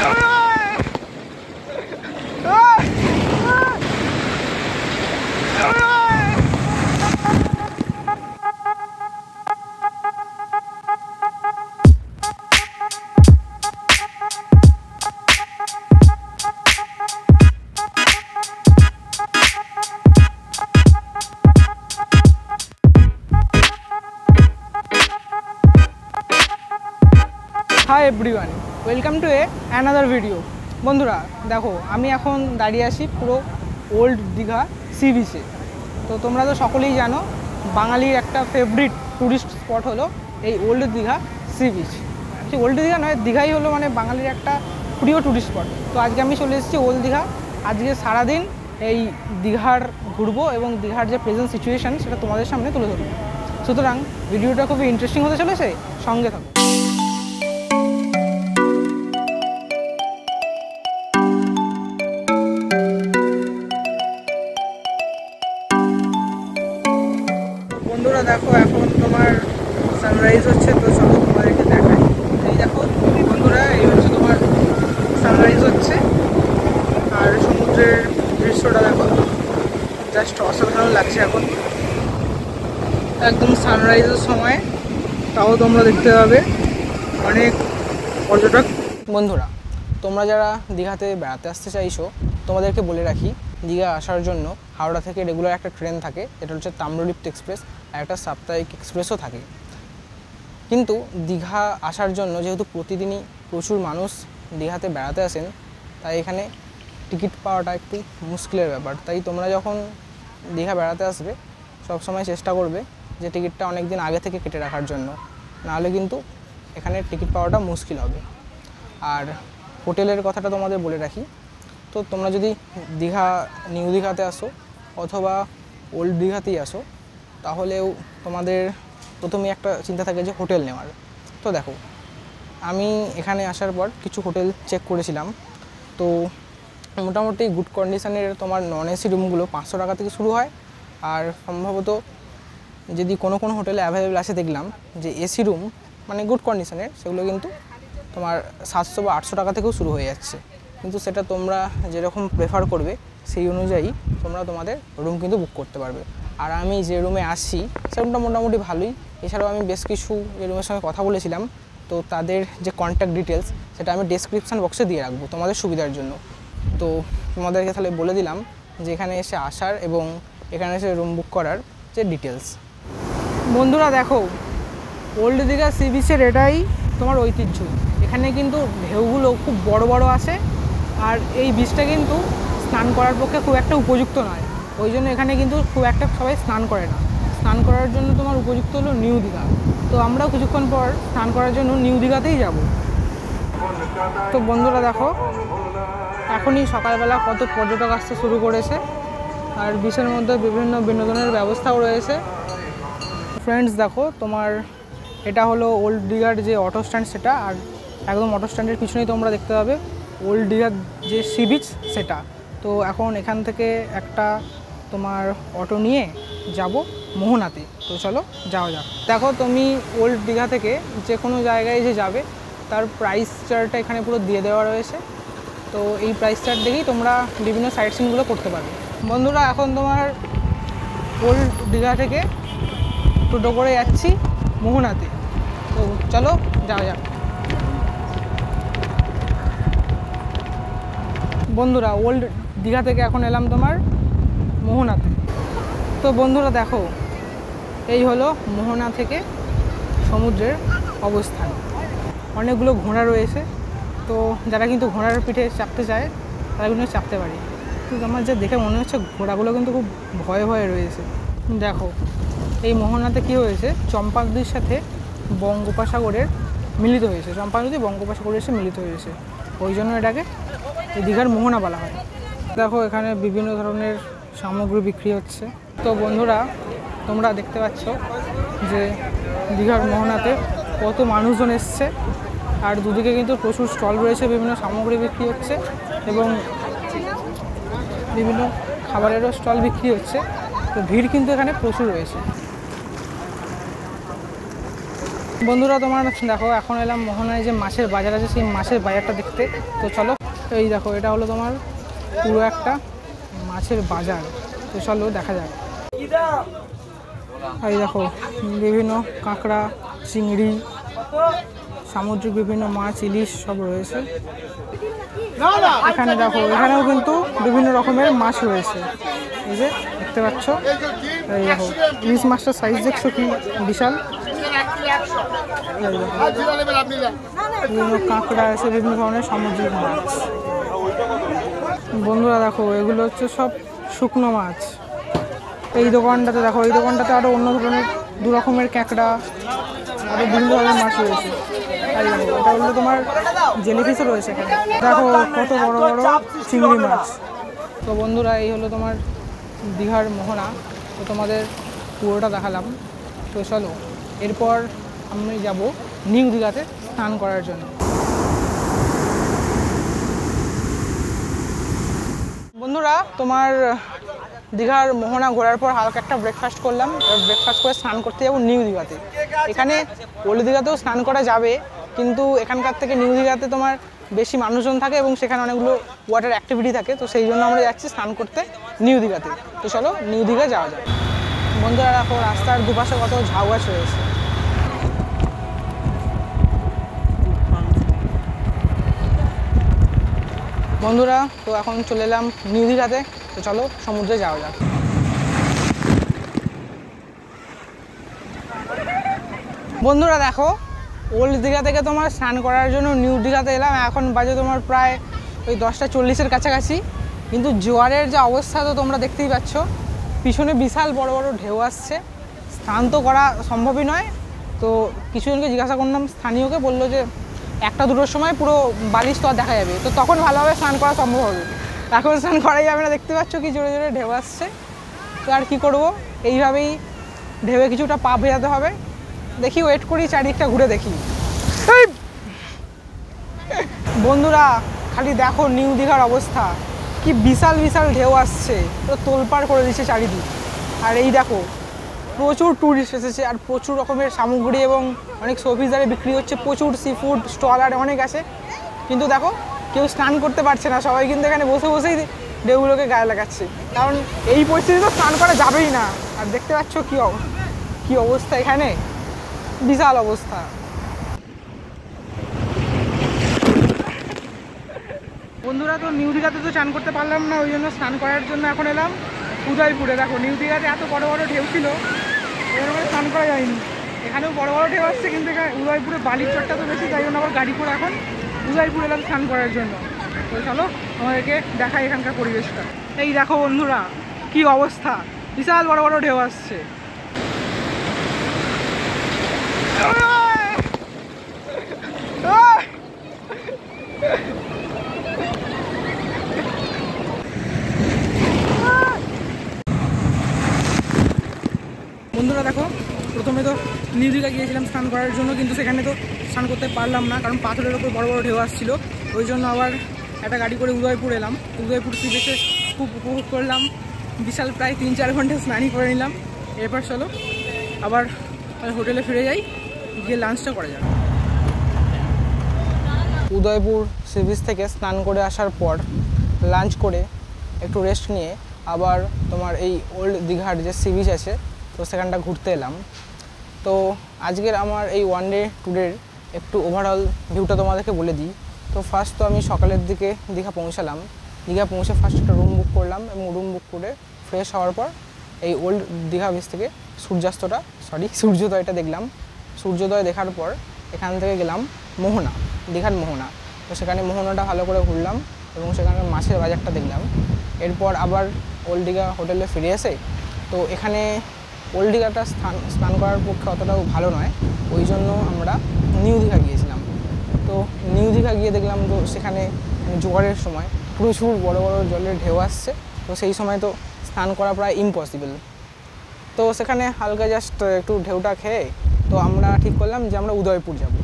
Hi everyone, welcome to another video. বন্ধুরা দেখো, আমি এখন দাঁড়িয়ে আছি পুরো ওল্ড দীঘা সি বিচে। তো তোমরা তো সকলেই জানো বাঙালির একটা ফেভারিট ট্যুরিস্ট স্পট হলো এই old Digha sea beach. Old Digha নয়, দীঘাই হলো মানে বাঙালির একটা প্রিয় ট্যুরিস্ট স্পট। তো আজকে আমি চলে এসেছি ওল্ড দীঘা। আজকে সারাদিন এই দীঘার ঘুরবো এবং দীঘার যে প্রেজেন্ট সিচুয়েশান সেটা তোমাদের সামনে তুলে ধরবো। সুতরাং ভিডিওটা খুবই ইন্টারেস্টিং হতে চলেছে, সঙ্গে থাকো। বন্ধুরা দেখো, এখন তোমার সানরাইজ হচ্ছে, তো চলো তোমাদেরকে দেখাই। এই দেখো বন্ধুরা, এই হচ্ছে তোমার সানরাইজ হচ্ছে, আর সমুদ্রের দৃশ্যটা দেখো, জাস্ট অসাধারণ লাগছে এখন একদম সানরাইজের সময়। তাও তোমরা দেখতে পাবে অনেক পর্যটক। বন্ধুরা তোমরা যারা দীঘাতে বেড়াতে আসতে চাইছো, তোমাদেরকে বলে রাখি, দীঘা আসার জন্য হাওড়া থেকে রেগুলার একটা ট্রেন থাকে, এটা হচ্ছে তাম্রলিপ্ত এক্সপ্রেস, আর একটা সাপ্তাহিক এক্সপ্রেসও থাকে। কিন্তু দীঘা আসার জন্য যেহেতু প্রতিদিনই প্রচুর মানুষ দীঘাতে বেড়াতে আসেন, তাই এখানে টিকিট পাওয়াটা একটু মুশকিলের ব্যাপার। তাই তোমরা যখন দীঘা বেড়াতে আসবে সবসময় চেষ্টা করবে যে টিকিটটা অনেক দিন আগে থেকে কেটে রাখার জন্য, নাহলে কিন্তু এখানে টিকিট পাওয়াটা মুশকিল হবে। আর হোটেলের কথাটা তোমাদের বলে রাখি, তো তোমরা যদি দীঘা নিউ দীঘাতে আসো অথবা ওল্ড দীঘাতেই আসো, তাহলেও তোমাদের প্রথমেই একটা চিন্তা থাকে যে হোটেল নেওয়ার। তো দেখো, আমি এখানে আসার পর কিছু হোটেল চেক করেছিলাম, তো মোটামুটি গুড কন্ডিশনের তোমার নন এসি রুমগুলো 500 টাকা থেকে শুরু হয়। আর সম্ভবত যদি কোনো কোনো হোটেলে অ্যাভেলেবেল আছে দেখলাম যে এসি রুম মানে গুড কন্ডিশনের, সেগুলো কিন্তু তোমার 700 বা 800 টাকা থেকেও শুরু হয়ে যাচ্ছে। কিন্তু সেটা তোমরা যেরকম প্রেফার করবে সেই অনুযায়ী তোমরা তোমাদের রুম কিন্তু বুক করতে পারবে। আর আমি যে রুমে আসছি সে রুমটা মোটামুটি ভালোই। এছাড়াও আমি বেশ কিছু যে রুমের সঙ্গে কথা বলেছিলাম, তো তাদের যে কন্ট্যাক্ট ডিটেলস সেটা আমি ডেসক্রিপশান বক্সে দিয়ে রাখবো তোমাদের সুবিধার জন্য। তো তোমাদেরকে তাহলে বলে দিলাম যে এখানে এসে আসার এবং এখানে এসে রুম বুক করার যে ডিটেলস। বন্ধুরা দেখো, ওল্ড দীঘা সি বিচের এটাই তোমার ঐতিহ্য। এখানে কিন্তু ঢেউগুলো খুব বড় বড় আসে, আর এই বিচটা কিন্তু স্নান করার পক্ষে খুব একটা উপযুক্ত নয়। ওই জন্য এখানে কিন্তু খুব একটা সবাই স্নান করে না। স্নান করার জন্য তোমার উপযুক্ত হলো নিউ দীঘা। তো আমরাও কিছুক্ষণ পর স্নান করার জন্য নিউ দীঘাতেই যাব। তো বন্ধুরা দেখো, এখনই সকালবেলা কত পর্যটক আসতে শুরু করেছে, আর বিচের মধ্যে বিভিন্ন বিনোদনের ব্যবস্থাও রয়েছে। ফ্রেন্ডস দেখো, তোমার এটা হলো ওল্ড দীঘার যে অটো স্ট্যান্ড সেটা, আর একদম অটো স্ট্যান্ডের পিছনেই তোমরা দেখতে পাবে ওল্ড দীঘার যে সি বিচ সেটা। তো এখন এখান থেকে একটা তোমার অটো নিয়ে যাব মোহনাতে। তো চলো যাওয়া যাক। দেখো, তুমি ওল্ড দীঘা থেকে যে কোনো জায়গায় যে যাবে তার প্রাইস চার্টটা এখানে পুরো দিয়ে দেওয়া রয়েছে। তো এই প্রাইস চার্ট দেখেই তোমরা বিভিন্ন সাইট সিনগুলো করতে পারবে। বন্ধুরা এখন তোমার ওল্ড দীঘা থেকে টোটো করে যাচ্ছি মোহনাতে। তো চলো যাওয়া যাক। বন্ধুরা ওল্ড দীঘা থেকে এখন এলাম তোমার মোহনাতে। তো বন্ধুরা দেখো, এই হলো মোহনা থেকে সমুদ্রের অবস্থান। অনেকগুলো ঘোড়া রয়েছে, তো যারা কিন্তু ঘোড়ার পিঠে চাপতে চায় তারা কিন্তু চাপতে পারে। কিন্তু আমার যা দেখে মনে হচ্ছে ঘোড়াগুলো কিন্তু খুব ভয়ে ভয়ে রয়েছে। দেখো, এই মোহনাতে কী হয়েছে, চম্পা নদীর সাথে বঙ্গোপসাগরের মিলিত হয়েছে। চম্পা নদী বঙ্গোপসাগরের এসে মিলিত হয়েছে, ওই জন্য এটাকে এই দীঘার মোহনা বলা হয়। দেখো, এখানে বিভিন্ন ধরনের সামগ্রী বিক্রি হচ্ছে। তো বন্ধুরা তোমরা দেখতে পাচ্ছ যে দীঘার মোহনাতে কত মানুষজন এসছে, আর দুদিকে কিন্তু প্রচুর স্টল রয়েছে, বিভিন্ন সামগ্রী বিক্রি হচ্ছে এবং বিভিন্ন খাবারেরও স্টল বিক্রি হচ্ছে। তো ভিড় কিন্তু এখানে প্রচুর রয়েছে। বন্ধুরা তোমার দেখো এখন এলাম মোহনায় যে মাছের বাজার আছে সেই মাছের বাজারটা দেখতে। তো চলো, এই দেখো এটা হলো তোমার পুরো একটা মাছের বাজার। তো চলো দেখা যাক। এই দেখো বিভিন্ন কাঁকড়া, চিংড়ি, সামুদ্রিক বিভিন্ন মাছ, ইলিশ সব রয়েছে এখানে। দেখো এখানেও কিন্তু বিভিন্ন রকমের মাছ রয়েছে, এই যে দেখতে পাচ্ছ। এই দেখো ইলিশ মাছটার সাইজ দেখছো কি বিশাল। বিভিন্ন কাঁকড়া আছে, বিভিন্ন ধরনের সামুদ্রিক মাছ। বন্ধুরা দেখো এগুলো হচ্ছে সব শুকনো মাছ। এই দোকানটাতে দেখো, এই দোকানটাতে আরও অন্য ধরনের 2 রকমের কাঁকড়া, আরও বিভিন্ন ধরনের মাছ রয়েছে। আর দেখো এটা হলো তোমার জেলিফিশও রয়েছে এখানে। দেখো কত বড় বড় চিংড়ি মাছ। তো বন্ধুরা এই হলো তোমার দীঘার মোহনা। তো তোমাদের পুরোটা দেখালাম। তো চলো এরপর আমি যাব নিউ দীঘাতে স্নান করার জন্য। বন্ধুরা তোমার দীঘার মোহনা ঘোরার পর হালকা একটা ব্রেকফাস্ট করলাম। ব্রেকফাস্ট করে স্নান করতে যাবো নিউ দীঘাতে। এখানে ওল্ড দীঘাতেও স্নান করা যাবে, কিন্তু এখানকার থেকে নিউ দীঘাতে তোমার বেশি মানুষজন থাকে এবং সেখানে অনেকগুলো ওয়াটার অ্যাক্টিভিটি থাকে। তো সেই জন্য আমরা যাচ্ছি স্নান করতে নিউ দীঘাতে। তো চলো নিউ দীঘা যাওয়া যায়। বন্ধুরা দেখো রাস্তার দুপাশে কত ঝাউ গাছ রয়েছে। বন্ধুরা তো এখন চলে এলাম নিউ দীঘাতে। তো চলো সমুদ্রে যাওয়া যাক। বন্ধুরা দেখো ওল্ড দীঘা থেকে তোমার স্নান করার জন্য নিউ দীঘাতে এলাম। এখন বাজে তোমার প্রায় ওই 10টা 40-এর কাছাকাছি। কিন্তু জোয়ারের যে অবস্থা তো তোমরা দেখতেই পাচ্ছ, পিছনে বিশাল বড় বড় ঢেউ আসছে। স্নান তো করা সম্ভবই নয়। তো কিছুজনকে জিজ্ঞাসা করলাম, স্থানীয়কে বললো যে 1টা-2টোর সময় পুরো বালির স্তর দেখা যাবে, তো তখন ভালোভাবে স্নান করা সম্ভব হবে। এখন স্নান করাই যাবে না, দেখতে পাচ্ছ কি জোরে জোরে ঢেউ আসছে। তো আর কি করব, এইভাবেই ঢেউয়ে কিছুটা পা ভেজাতে হবে। দেখি ওয়েট করি, চারিদিকটা ঘুরে দেখি। বন্ধুরা খালি দেখো নিউ দীঘার অবস্থা, কি বিশাল বিশাল ঢেউ আসছে, তো তোলপাড় করে দিচ্ছে চারিদিক। আর এই দেখো প্রচুর ট্যুরিস্ট এসেছে, আর প্রচুর রকমের সামগ্রী এবং অনেক সফিজারে বিক্রি হচ্ছে, প্রচুর সি ফুড স্টল আর অনেক আছে। কিন্তু দেখো কেউ স্নান করতে পারছে না, সবাই কিন্তু এখানে বসে বসেই ঢেউগুলোকে গায়ে লাগাচ্ছে। কারণ এই পরিস্থিতি তো স্নান করা যাবেই না। আর দেখতে পাচ্ছ কি অবস্থা, এখানে বিশাল অবস্থা। বন্ধুরা তো নিউ দীঘাতে তো স্নান করতে পারলাম না, ওই জন্য স্নান করার জন্য এখন এলাম উদয়পুরে। দেখো নিউ দীঘাতে এত বড় বড় ঢেউ ছিল, এর মধ্যে স্নান করা যায়নি। এখানেও বড় বড় ঢেউ আসছে, কিন্তু এখানে উদয়পুরে বালির চটটা তো বেশি, তাই জন্য আবার গাড়ি করে এখন উদয়পুর এলাম স্নান করার জন্য। তো চলো আমাদেরকে দেখাই এখানকার পরিবেশটা। এই দেখো বন্ধুরা কি অবস্থা, বিশাল বড় বড় ঢেউ আসছে। বন্ধুরা দেখো প্রথমে তো নিউ দীঘা গিয়েছিলাম স্নান করার জন্য, কিন্তু সেখানে তো স্নান করতে পারলাম না, কারণ পাথরের ওপর বড় বড় ঢেউ আসছিল। ওই জন্য আবার একটা গাড়ি করে উদয়পুর এলাম। উদয়পুর সি বিচে খুব উপভোগ করলাম, বিশাল প্রায় 3-4 ঘন্টা স্নানই করে নিলাম। এরপর চলো আবার হোটেলে ফিরে যাই, গিয়ে লাঞ্চটা করা যাবে। উদয়পুর সি বিচ থেকে স্নান করে আসার পর লাঞ্চ করে একটু রেস্ট নিয়ে আবার তোমার এই ওল্ড দীঘার যে সি বিচ আছে তো সেখানটা ঘুরতে এলাম। তো আজকের আমার এই ওয়ান ডে ট্যুরের একটু ওভারঅল ভিউটা তোমাদেরকে বলে দিই। তো ফার্স্ট তো আমি সকালের দিকে দীঘা পৌঁছালাম। দীঘা পৌঁছে ফার্স্ট একটা রুম বুক করলাম, এবং রুম বুক করে ফ্রেশ হওয়ার পর এই ওল্ড দীঘা বিচ থেকে সূর্যোদয়টা দেখলাম। সূর্যোদয় দেখার পর এখান থেকে গেলাম মোহনা, দীঘার মোহনা। তো সেখানে মোহনাটা ভালো করে ঘুরলাম এবং সেখানে মাছের বাজারটা দেখলাম। এরপর আবার ওল্ড দীঘা হোটেলে ফিরে এসে, তো এখানে ওল্ড দীঘাটা স্নান করার পক্ষে অতটাও ভালো নয়, ওই জন্য আমরা নিউ দীঘা গিয়েছিলাম। তো নিউ দীঘা গিয়ে দেখলাম তো সেখানে জোয়ারের সময় প্রচুর বড় বড় জলের ঢেউ আসছে। তো সেই সময় তো স্নান করা প্রায় ইম্পসিবল। তো সেখানে হালকা জাস্ট একটু ঢেউটা খেয়ে তো আমরা ঠিক করলাম যে আমরা উদয়পুর যাব,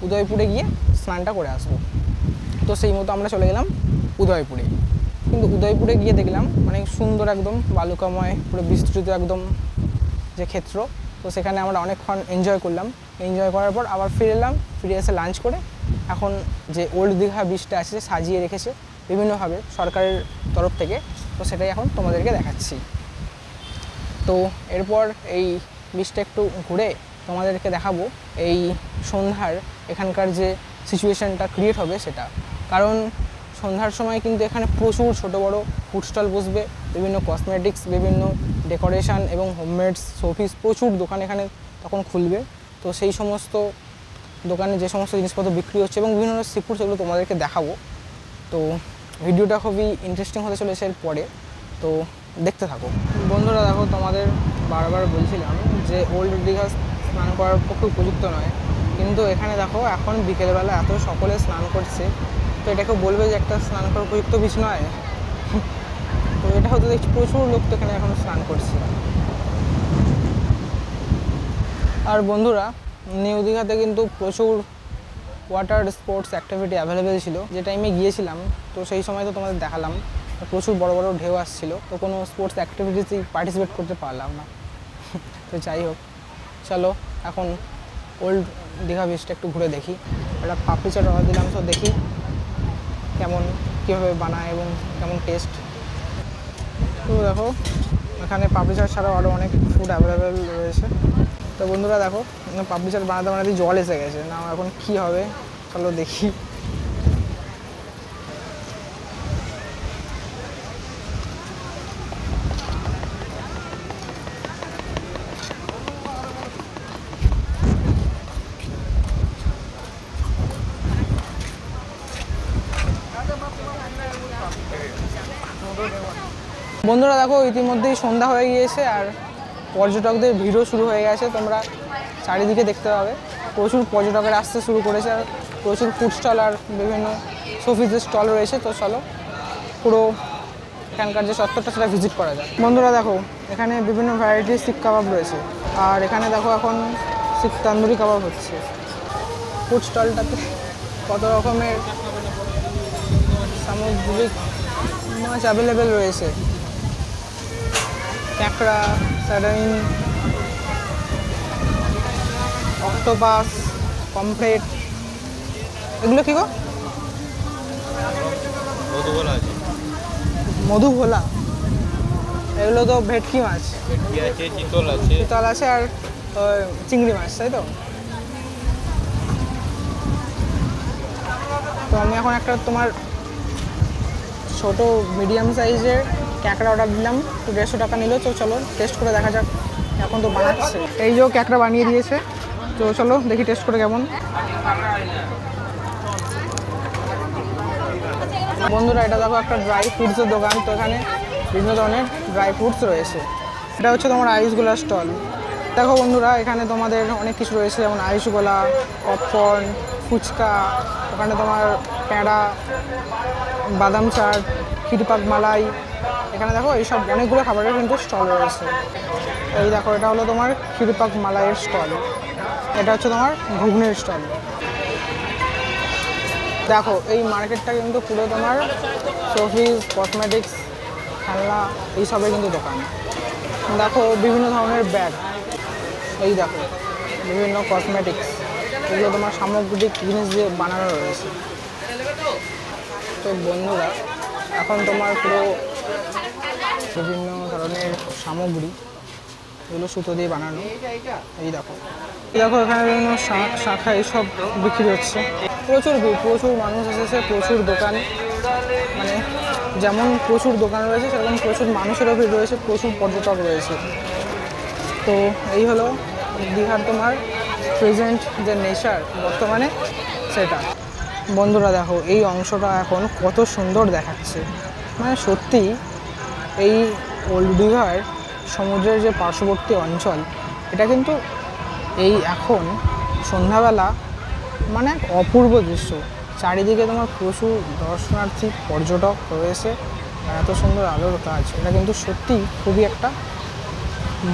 উদয়পুরে গিয়ে স্নানটা করে আসবো। তো সেই মতো আমরা চলে গেলাম উদয়পুরে। কিন্তু উদয়পুরে গিয়ে দেখলাম অনেক সুন্দর একদম বালুকাময় পুরো বিস্তৃত একদম যে ক্ষেত্র, তো সেখানে আমরা অনেকক্ষণ এনজয় করলাম। এনজয় করার পর আবার ফিরে এলাম, ফিরে এসে লাঞ্চ করে এখন যে ওল্ড দীঘা বিচটা আছে সাজিয়ে রেখেছে বিভিন্নভাবে সরকারের তরফ থেকে, তো সেটাই এখন তোমাদেরকে দেখাচ্ছি। তো এরপর এই বিচটা একটু ঘুরে তোমাদেরকে দেখাবো এই সন্ধ্যার এখানকার যে সিচুয়েশানটা ক্রিয়েট হবে সেটা। কারণ সন্ধ্যার সময় কিন্তু এখানে প্রচুর ছোট বড় ফুড স্টল বসবে, বিভিন্ন কসমেটিক্স, বিভিন্ন ডেকোরেশন এবং হোমমেডস, শোপিস, প্রচুর দোকান এখানে তখন খুলবে। তো সেই সমস্ত দোকানে যে সমস্ত জিনিসপত্র বিক্রি হচ্ছে এবং বিভিন্ন সি ফুড, সেগুলো তোমাদেরকে দেখাবো। তো ভিডিওটা খুবই ইন্টারেস্টিং হতে চলেছে এর পরে, তো দেখতে থাকো। বন্ধুরা দেখো, তোমাদের বারবার বলছিলাম যে ওল্ড দীঘা স্নান করার পক্ষে উপযুক্ত নয়, কিন্তু এখানে দেখো এখন বিকেলবেলা এত সকলে স্নান করছে, তো এটাকে বলবে যে একটা স্নান করার উপযুক্ত বিচ নয়? তো এটা হয়তো দেখছি প্রচুর লোক তো এখানে এখন স্নান করছে। আর বন্ধুরা, নিউ দীঘাতে কিন্তু প্রচুর ওয়াটার স্পোর্টস অ্যাক্টিভিটি অ্যাভেলেবেল ছিল। যে টাইমে গিয়েছিলাম তো সেই সময় তো তোমাদের দেখালাম প্রচুর বড় বড় ঢেউ আসছিলো, তো কোনো স্পোর্টস অ্যাক্টিভিটিসই পার্টিসিপেট করতে পারলাম না। তো যাই হোক, চলো এখন ওল্ড দীঘা বিচটা একটু ঘুরে দেখি। একটা পাপড়ি চাট অর্ডার দিলাম, তো দেখি কেমন কীভাবে বানায় এবং কেমন টেস্ট। তো দেখো, এখানে পাপড়ি চাট ছাড়াও আরও অনেক ফুড অ্যাভেলেবেল রয়েছে। তো বন্ধুরা দেখো, পাপড়ি চাট বানাতে বানাতে জল এসে গেছে না, এখন কি হবে চলো দেখি। বন্ধুরা দেখো, ইতিমধ্যেই সন্ধ্যা হয়ে গিয়েছে আর পর্যটকদের ভিড়ও শুরু হয়ে গেছে। তোমরা চারিদিকে দেখতে পাবে প্রচুর পর্যটকের আসতে শুরু করেছে আর প্রচুর ফুড স্টল আর বিভিন্ন শোপিসের স্টল রয়েছে। তো চলো পুরো এখানকার যে চত্বরটা সেটা ভিজিট করা যায়। বন্ধুরা দেখো, এখানে বিভিন্ন ভ্যারাইটির শিক কাবাব রয়েছে আর এখানে দেখো এখন শিক তান্দুরি কাবাব হচ্ছে। ফুড স্টলটাতে কত রকমের সামুদ্রিক মাছ অ্যাভেলেবেল রয়েছে, ক্যাঁকড়া, সার্ডিন, অক্টোপাস, পমফ্রেট। এগুলো কি গো? মধুভোলা। এগুলো তো ভেটকি মাছ, চিতল আছে আর চিংড়ি মাছ, তাই তো? তো আমি এখন একটা তোমার ছোট মিডিয়াম সাইজের ক্যাঁকড়া অর্ডার দিলাম, তো 150 টাকা নিল। তো চলো টেস্ট করে দেখা যাক। এখন তো বানাচ্ছে, এই যে ক্যাঁকড়া বানিয়ে দিয়েছে, তো চলো দেখি টেস্ট করে কেমন। বন্ধুরা এটা দেখো একটা ড্রাই ফ্রুটসের দোকান, তো এখানে বিভিন্ন ধরনের ড্রাই ফ্রুটস রয়েছে। এটা হচ্ছে তোমার আইসগোলা স্টল। দেখো বন্ধুরা, এখানে তোমাদের অনেক কিছু রয়েছে, যেমন আইসগোলা, পপকর্ন, ফুচকা, ওখানে তোমার প্যাঁড়া, বাদাম চাট, ক্ষীরপাক মালাই। এখানে দেখো এইসব অনেকগুলো খাবারের কিন্তু স্টল রয়েছে। এই দেখো, এটা হলো তোমার ক্ষীরপাক মালাইয়ের স্টল, এটা হচ্ছে তোমার ঘুগনির স্টল। দেখো এই মার্কেটটা কিন্তু পুরো তোমার শোপিস, কসমেটিক্স, খেলনা এইসবের কিন্তু দোকান। দেখো বিভিন্ন ধরনের ব্যাগ, এই দেখো বিভিন্ন কসমেটিক্স, এগুলো তোমার সামগ্রিক জিনিস দিয়ে বানানো রয়েছে। তো বন্ধুরা, এখন তোমার পুরো বিভিন্ন ধরনের সামগ্রী, এগুলো সুতো দিয়ে বানানো। এই দেখো, দেখো এখানে বিভিন্ন শাখা এইসব বিক্রি হচ্ছে। প্রচুর ভিড়, প্রচুর মানুষ এসেছে, প্রচুর দোকান, মানে যেমন প্রচুর দোকান রয়েছে সেরকম প্রচুর মানুষেরও ভিড় রয়েছে, প্রচুর পর্যটক রয়েছে। তো এই হলো দীঘার তোমার প্রেজেন্ট যে নেচার বর্তমানে সেটা। বন্ধুরা দেখো, এই অংশটা এখন কত সুন্দর দেখাচ্ছে, মানে সত্যি এই ওল্ড দীঘার সমুদ্রের যে পার্শ্ববর্তী অঞ্চল, এটা কিন্তু এই এখন সন্ধ্যাবেলা মানে এক অপূর্ব দৃশ্য। চারিদিকে তোমার প্রচুর দর্শনার্থী, পর্যটক রয়েছে আর এত সুন্দর আলোর কাজ, এটা কিন্তু সত্যি খুবই একটা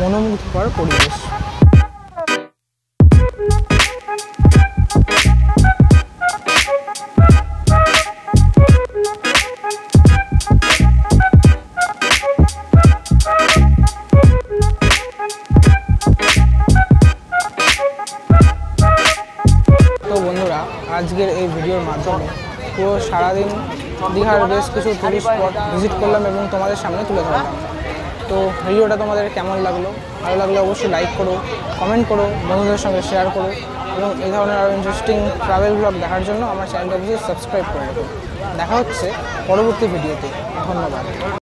মনোমুগ্ধকর পরিবেশ। পুরো সারাদিন দীঘার বেশ কিছু টুরিস্ট স্পট ভিজিট করলাম এবং তোমাদের সামনে তুলে ধরলাম। তো ভিডিওটা তোমাদের কেমন লাগলো? ভালো লাগলে অবশ্যই লাইক করো, কমেন্ট করো, বন্ধুদের সঙ্গে শেয়ার করো এবং এই ধরনের আরও ইন্টারেস্টিং ট্রাভেল ব্লগ দেখার জন্য আমার চ্যানেলটা অবশ্যই সাবস্ক্রাইব করে রাখো। দেখা হচ্ছে পরবর্তী ভিডিওতে। ধন্যবাদ।